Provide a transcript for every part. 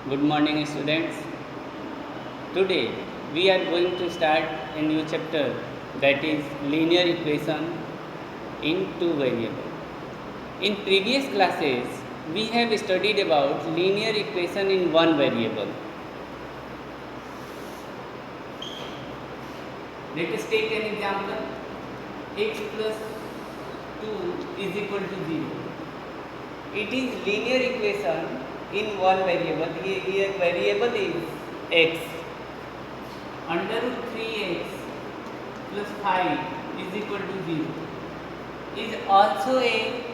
Good morning, students. Today we are going to start a new chapter, that is linear equation in two variables. In previous classes, we have studied about linear equation in one variable. Let us take an example. X plus 2 is equal to 0. It is linear equation in one variable. Here variable is x. Under root 3x plus 5 is equal to 0 is also a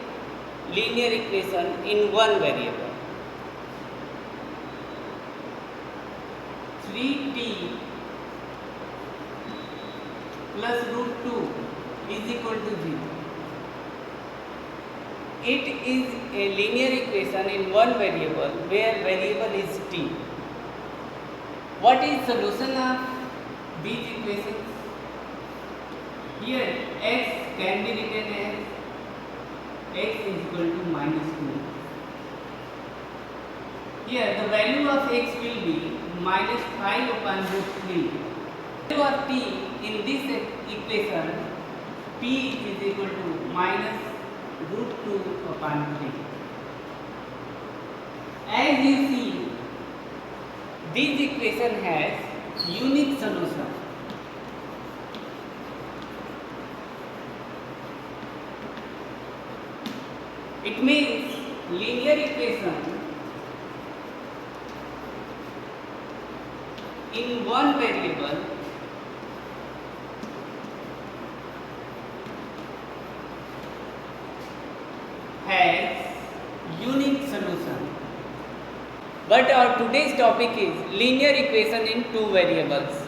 linear equation in one variable. 3t plus root 2 is equal to 0. It is a linear equation in one variable where variable is t. What is solution of these equations? Here x can be written as x is equal to minus 2. Here the value of x will be minus 5 upon root 3. The value of t in this equation, p is equal to minus root 2 upon 3. As you see, this equation has unique solution. It means linear equation in one variable has unique solution. But our today's topic is linear equation in two variables.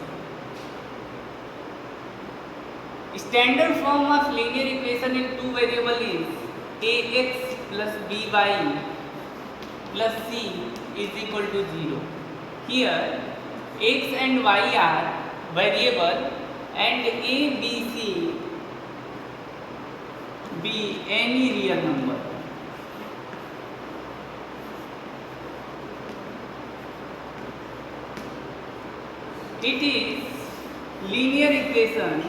Standard form of linear equation in two variable is ax plus by plus c is equal to 0. Here x and y are variable and a, b, c be any real number. It is linear equation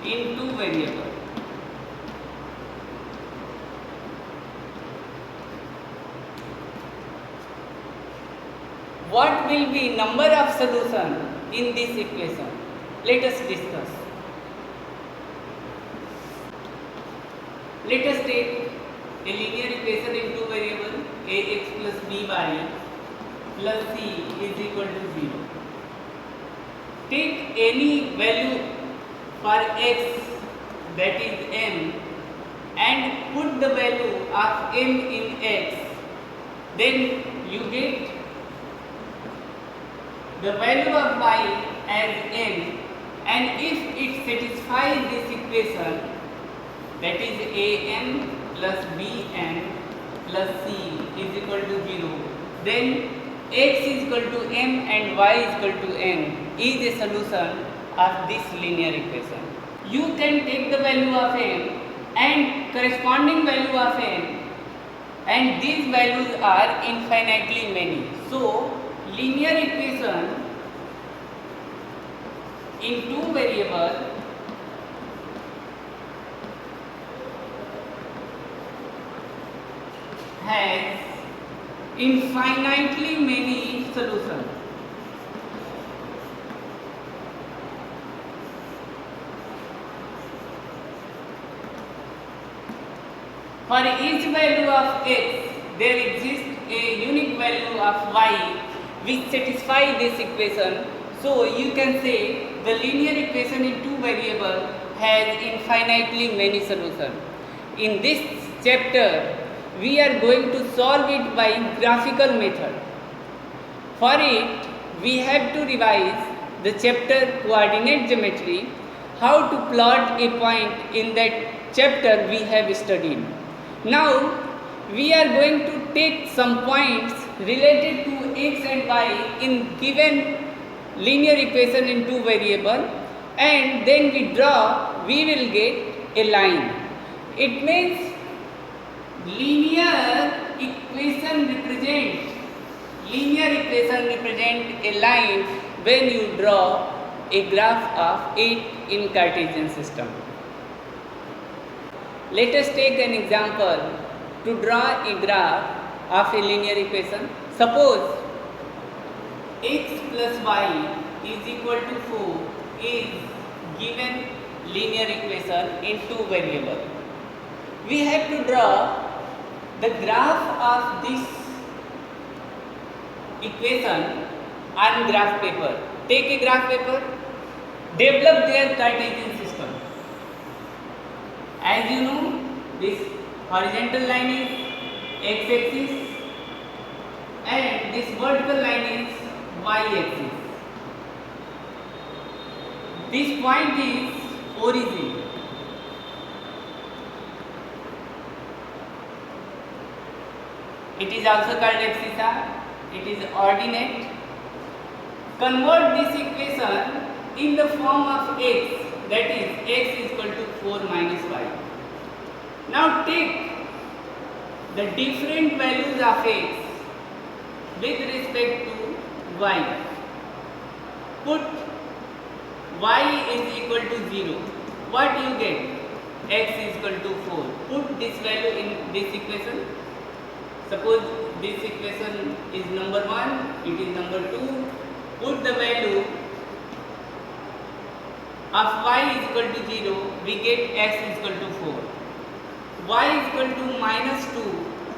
in two variables. What will be number of solution in this equation? Let us discuss. Let us take a linear equation in two variables, ax plus by plus c is equal to 0. Take any value for x, that is m, and put the value of m in x, then you get the value of y as m, and if it satisfies this equation, that is am plus bn plus c is equal to 0, then x is equal to m and y is equal to n is a solution of this linear equation. You can take the value of m and corresponding value of n, and these values are infinitely many. So linear equation in two variables has infinitely many solutions. For each value of x, there exists a unique value of y which satisfies this equation. So you can say the linear equation in two variables has infinitely many solutions. In this chapter, we are going to solve it by graphical method. For it, we have to revise the chapter coordinate geometry, how to plot a point in that chapter we have studied. Now, we are going to take some points related to x and y in given linear equation in two variables, and then we will get a line. It means linear equation represents Linear equation represent a line when you draw a graph of it in Cartesian system. Let us take an example to draw a graph of a linear equation. Suppose x plus y is equal to 4 is given linear equation in two variables. We have to draw the graph of this equation on graph paper. Take a graph paper, develop their Cartesian system. As you know, this horizontal line is x-axis and this vertical line is y-axis. This point is origin. It is also called axis r. It is ordinate. Convert this equation in the form of x, that is x is equal to 4 minus y. Now take the different values of x with respect to y. Put y is equal to 0. What you get? X is equal to 4. Put this value in this equation. Suppose this equation is number 1, it is number 2. Put the value of y is equal to 0, we get x is equal to 4. Y is equal to minus 2,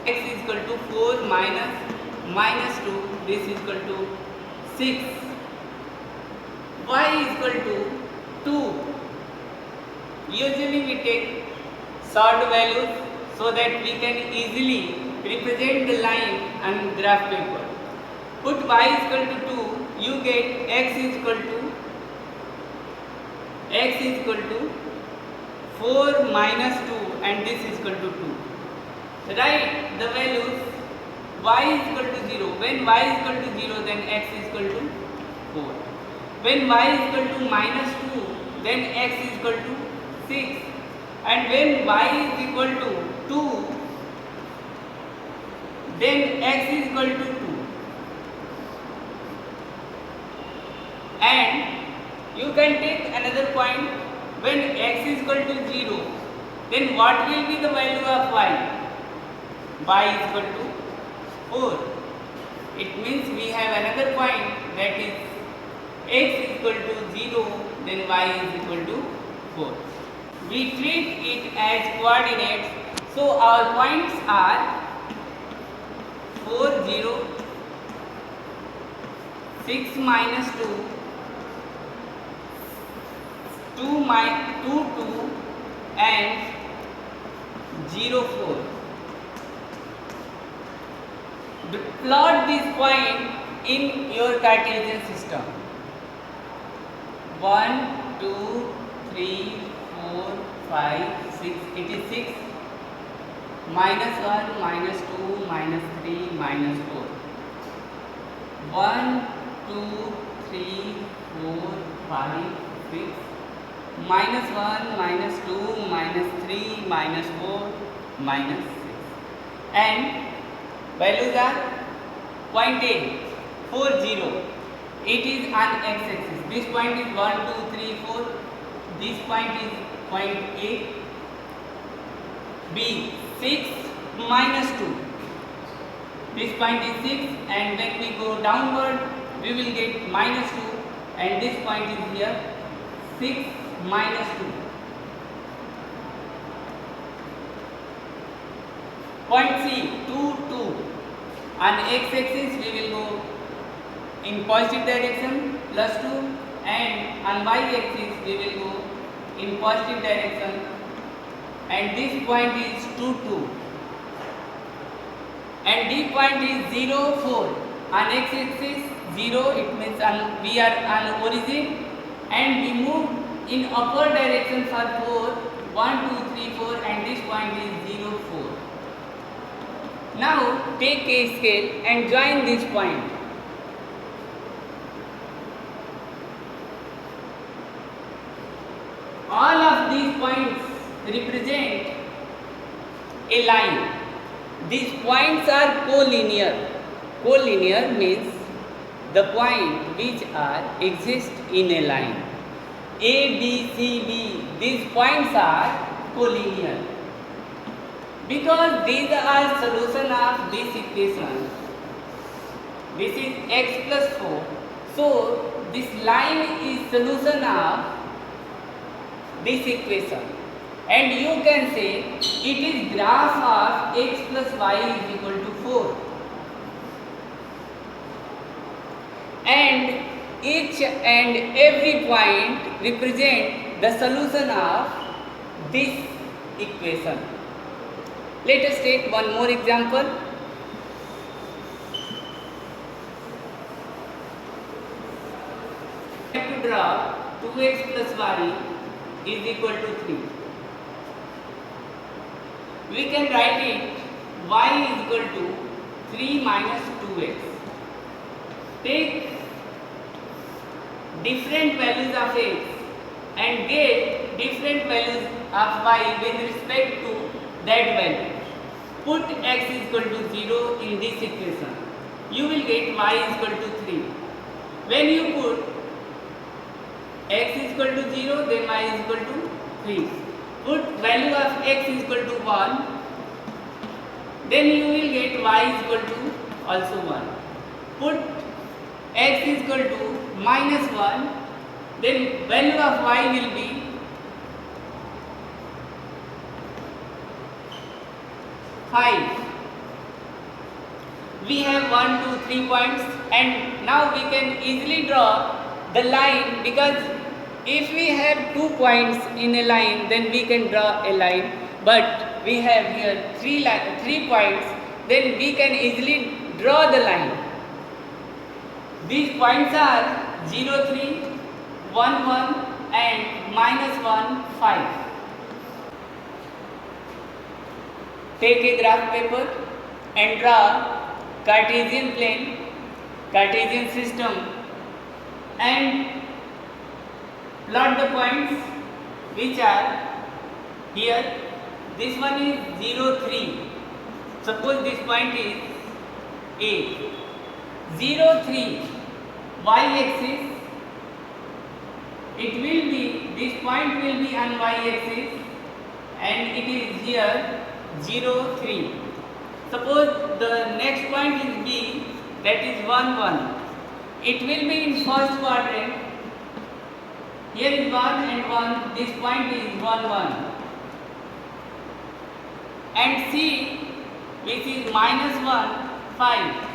x is equal to 4 minus 2, this is equal to 6. Y is equal to 2. Usually we take short values so that we can easily represent the line on graph paper. Put y is equal to 2, you get x is equal to 4 minus 2 and this is equal to 2. Write the values y is equal to 0. When y is equal to 0, then x is equal to 4. When y is equal to minus 2, then x is equal to 6. And when y is equal to 2, then x is equal to 2. And you can take another point. When x is equal to 0, then what will be the value of y? Y is equal to 4. It means we have another point, that is x is equal to 0, then y is equal to 4. We treat it as coordinates, so our points are 4, 0, 6 minus 2, 2, 2 and 0, 4. Plot this point in your Cartesian system. 1, 2, 3, 4, 5, 6. It is 6. Minus 1, minus 2, minus 3, minus 4. 1, 2, 3, 4, 5, 6. Minus 1, minus 2, minus 3, minus 4, minus 6. And values are point A, 4, 0. It is on x-axis. This point is 1, 2, 3, 4. This point is point A. B, 6 minus 2. This point is 6, and when we go downward, we will get minus 2, and this point is here 6 minus 2. Point C, 2, 2. On x-axis we will go in positive direction plus 2, and on y-axis we will go in positive direction, and this point is 2, 2. And D point is 0, 4. On x-axis 0, it means we are on origin, and we move in upward direction for 4, 1, 2, 3, 4, and this point is 0, 4. Now take a scale and join this point. All of these points represent a line. These points are collinear. Collinear means the point which are exist in a line. A, B, C, B, these points are collinear. Because these are solution of this equation. This is x plus 4. So this line is solution of this equation. And you can say it is graph of x plus y is equal to 4. And each and every point represent the solution of this equation. Let us take one more example. We have to draw 2x plus y is equal to 3. We can write it y is equal to 3 minus 2x. Take different values of x and get different values of y with respect to that value. Put x is equal to 0 in this equation. You will get y is equal to 3. When you put x is equal to 0, then y is equal to 3. Put value of x is equal to 1, then you will get y is equal to also 1. Put x is equal to minus 1, then value of y will be five. We have 1, 2, 3 points, and now we can easily draw the line, because if we have 2 points in a line, then we can draw a line. But we have here 3 points, then we can easily draw the line. These points are 0, 3, 1, 1 and minus 1, 5. Take a graph paper and draw Cartesian plane, Cartesian system, and plot the points which are here. This one is 0, 3. Suppose this point is A. 0, 3, y-axis, it will be, this point will be on y-axis, and it is here 0, 3. Suppose the next point is B, that is 1, 1. It will be in first quadrant. Here is 1 and 1, this point is 1, 1. And C, which is minus 1, 5.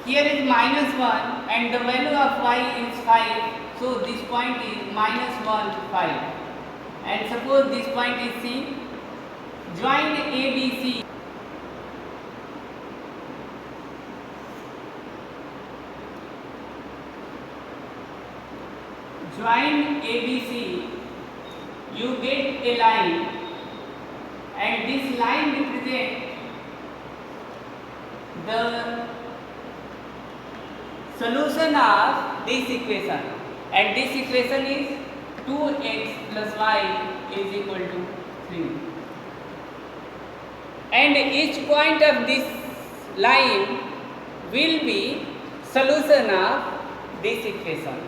Here is minus 1 and the value of y is 5. So this point is minus 1, 5. And suppose this point is C. Join ABC. Join ABC. You get a line, and this line represents the solution of this equation, and this equation is 2x plus y is equal to 3. And each point of this line will be solution of this equation.